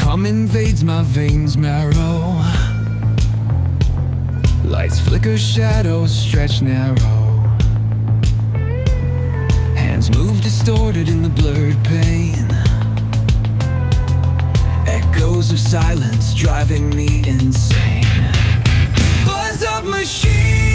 Hum invades my veins marrow. Lights flicker, shadows stretch narrow. Hands move distorted in the blurred pain. Of silence driving me insane. Buzz of machines